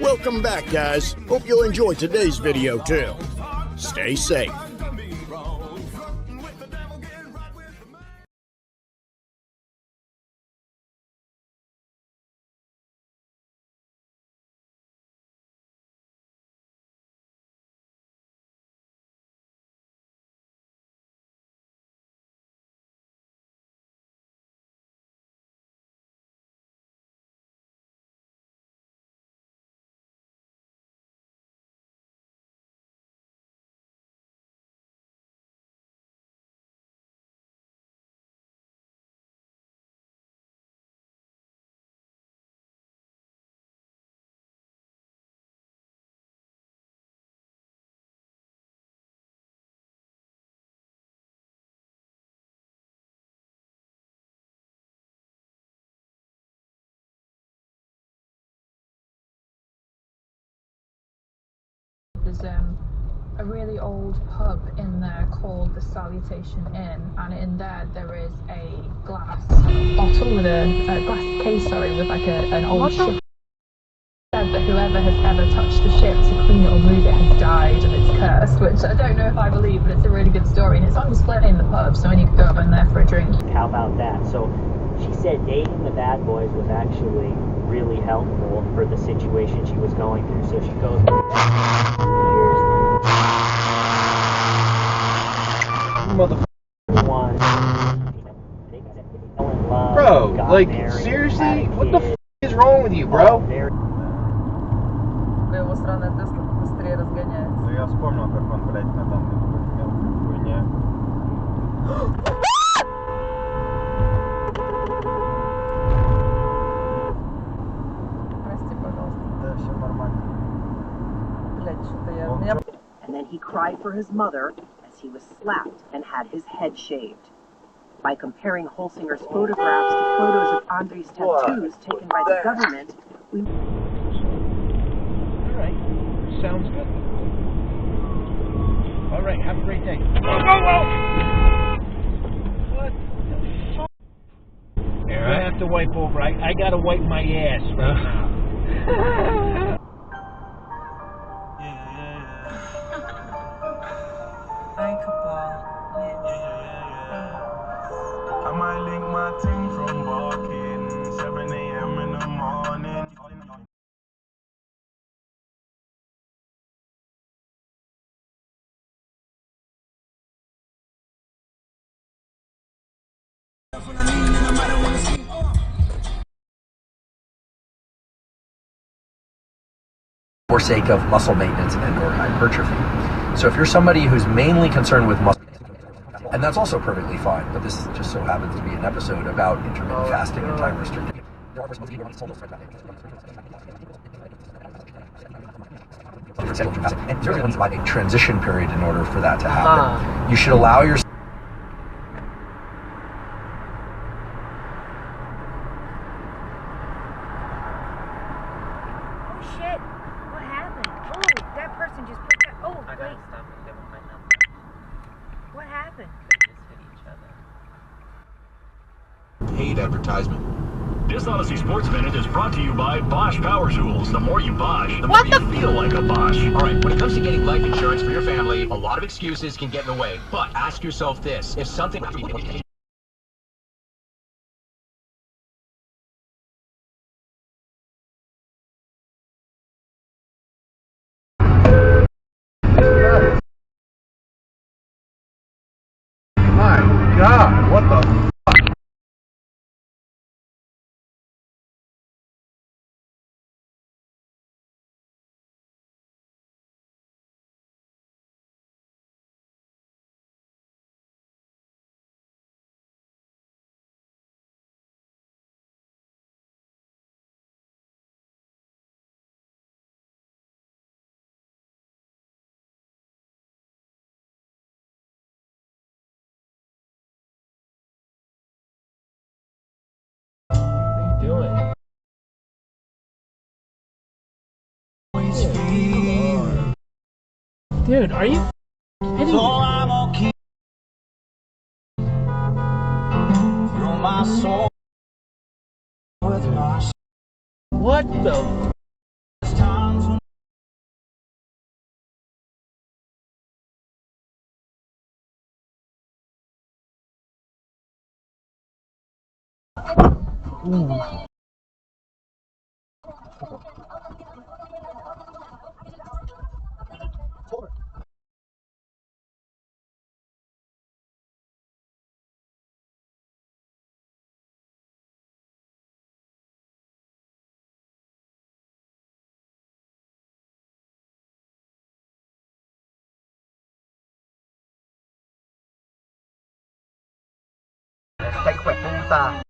Welcome back, guys. Hope you'll enjoy today's video too. Stay safe. There's a really old pub in there called the Salutation Inn, and in there is a glass bottle with a glass case, with like an old ship. Said that whoever has ever touched the ship to clean it or move it has died and it's cursed, which I don't know if I believe, but it's a really good story, and it's on display in the pub, so when you go in there for a drink. How about that? So she said dating the bad boys was actually really helpful for the situation she was going through. So she goes years. Motherfucker one. Bro, like seriously, what the f is wrong with you, bro? Его странная Тесла быстрее разгоняется. Я вспомнил, как он, блядь, на там мелкой хуйне. Прости, пожалуйста. Да, все нормально. Блядь, что-то я... And then he cried for his mother as he was slapped and had his head shaved. By comparing Holsinger's photographs to photos of Andrei's tattoos taken by the government, we... Alright, sounds good. Alright, have a great day. Whoa! What the fuck? I have to wipe over. I gotta wipe my ass right now. I might link my team from barking 7 a.m. in the morning. For sake of muscle maintenance and or hypertrophy. So if you're somebody who's mainly concerned with muscle, and that's also perfectly fine, but this just so happens to be an episode about intermittent fasting and time restricted. And there's a transition period in order for that to happen. You should allow yourself. Oh shit! What happened? Oh, that person just put that. Oh, I wait. gotta stop and give them my number. What happened? They just hit each other. Paid advertisement. This Odyssey Sports Minute is brought to you by Bosch Power Tools. The more you Bosch, the more you feel like a Bosch. Alright, when it comes to getting life insurance for your family, a lot of excuses can get in the way. But ask yourself this, if something... My God, what the fuck? Doing? Dude, are you kidding me? What the? Chạy khỏe không ta?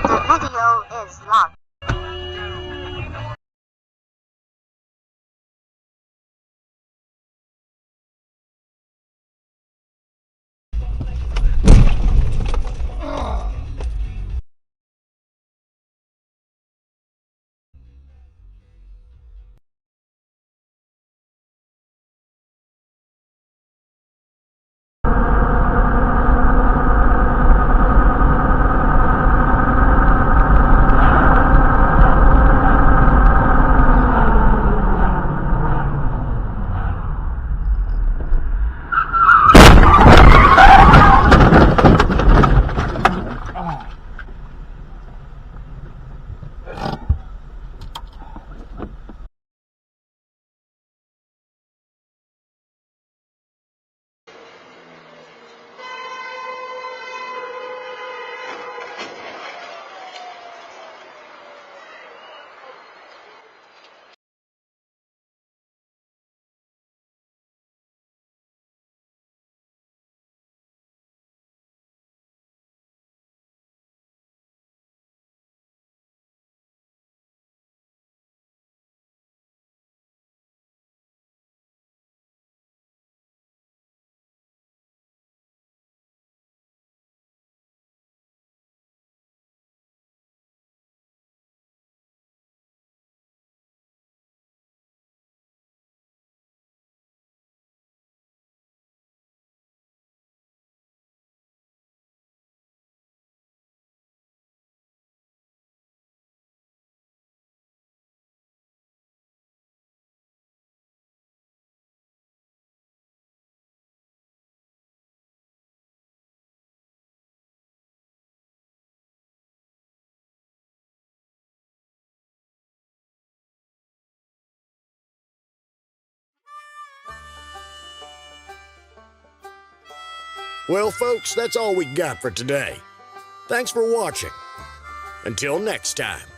The video is long. Well, folks, that's all we got for today. Thanks for watching. Until next time.